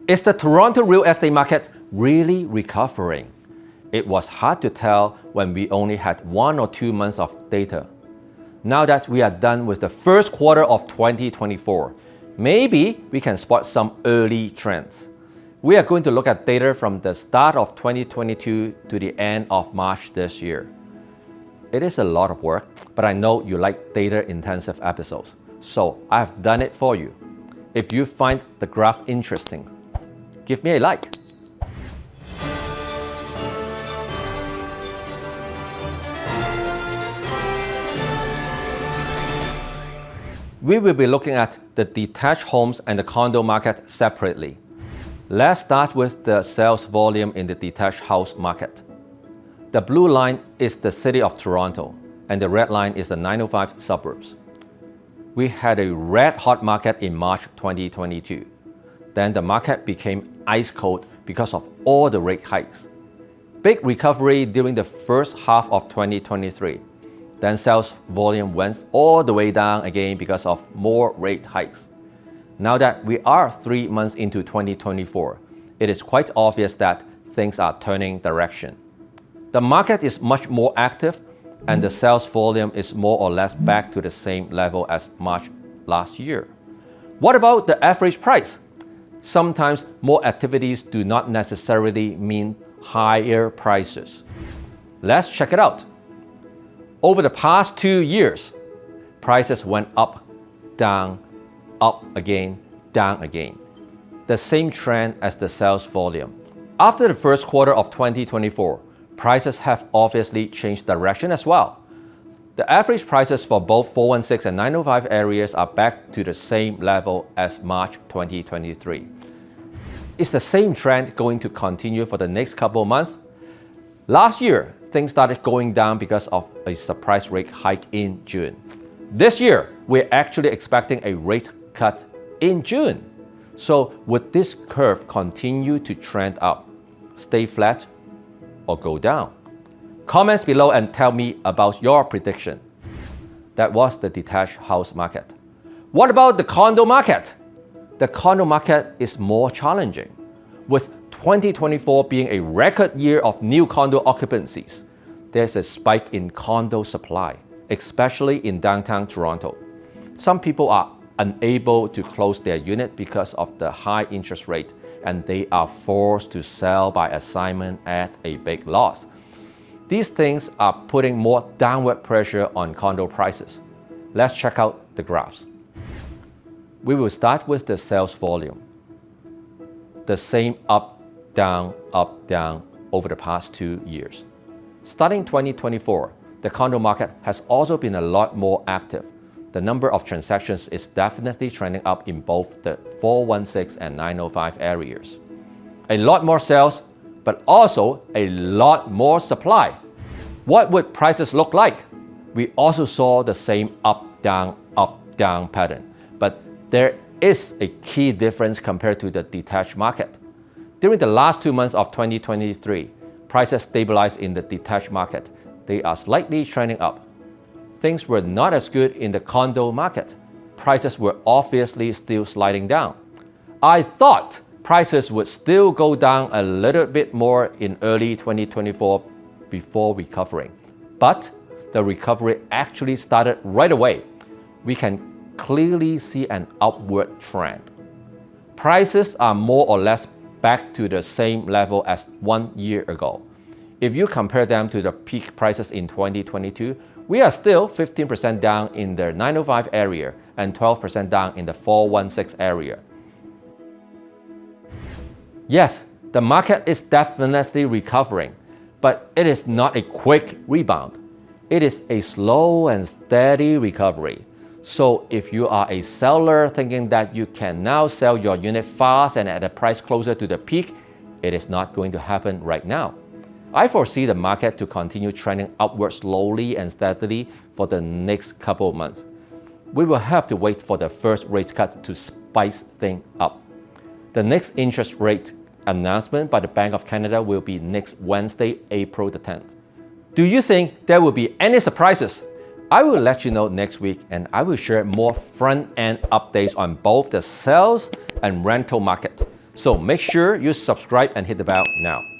Is the Toronto real estate market really recovering? It was hard to tell when we only had 1 or 2 months of data. Now that we are done with the first quarter of 2024, maybe we can spot some early trends. We are going to look at data from the start of 2022 to the end of March this year. It is a lot of work, but I know you like data-intensive episodes, so I have done it for you. If you find the graph interesting, give me a like. We will be looking at the detached homes and the condo market separately. Let's start with the sales volume in the detached house market. The blue line is the city of Toronto, and the red line is the 905 suburbs. We had a red-hot market in March 2022. Then the market became ice cold because of all the rate hikes. Big recovery during the first half of 2023. Then sales volume went all the way down again because of more rate hikes. Now that we are 3 months into 2024, it is quite obvious that things are turning direction. The market is much more active and the sales volume is more or less back to the same level as March last year. What about the average price? Sometimes more activities do not necessarily mean higher prices. Let's check it out. Over the past 2 years, prices went up again, down again. The same trend as the sales volume. After the first quarter of 2024, prices have obviously changed direction as well. The average prices for both 416 and 905 areas are back to the same level as March 2023. Is the same trend going to continue for the next couple of months? Last year, things started going down because of a surprise rate hike in June. This year, we're actually expecting a rate cut in June. So would this curve continue to trend up, stay flat, or go down? Comments below and tell me about your prediction. That was the detached house market. What about the condo market? The condo market is more challenging, with 2024 being a record year of new condo occupancies. There's a spike in condo supply, especially in downtown Toronto. Some people are unable to close their unit because of the high interest rate, and they are forced to sell by assignment at a big loss. These things are putting more downward pressure on condo prices. Let's check out the graphs. We will start with the sales volume. The same up, down, over the past 2 years. Starting 2024, the condo market has also been a lot more active. The number of transactions is definitely trending up in both the 416 and 905 areas. A lot more sales, but also a lot more supply. What would prices look like? We also saw the same up, down pattern, but there is a key difference compared to the detached market. During the last 2 months of 2023, prices stabilized in the detached market. They are slightly trending up. Things were not as good in the condo market. Prices were obviously still sliding down. I thought prices would still go down a little bit more in early 2024 before recovering. But the recovery actually started right away. We can clearly see an upward trend. Prices are more or less back to the same level as 1 year ago. If you compare them to the peak prices in 2022, we are still 15% down in the 905 area and 12% down in the 416 area. Yes, the market is definitely recovering, but it is not a quick rebound. It is a slow and steady recovery. So if you are a seller thinking that you can now sell your unit fast and at a price closer to the peak, it is not going to happen right now. I foresee the market to continue trending upward slowly and steadily for the next couple of months. We will have to wait for the first rate cut to spice things up. The next interest rate announcement by the Bank of Canada will be next Wednesday, April the 10th. Do you think there will be any surprises? I will let you know next week, and I will share more front-end updates on both the sales and rental market. So make sure you subscribe and hit the bell now.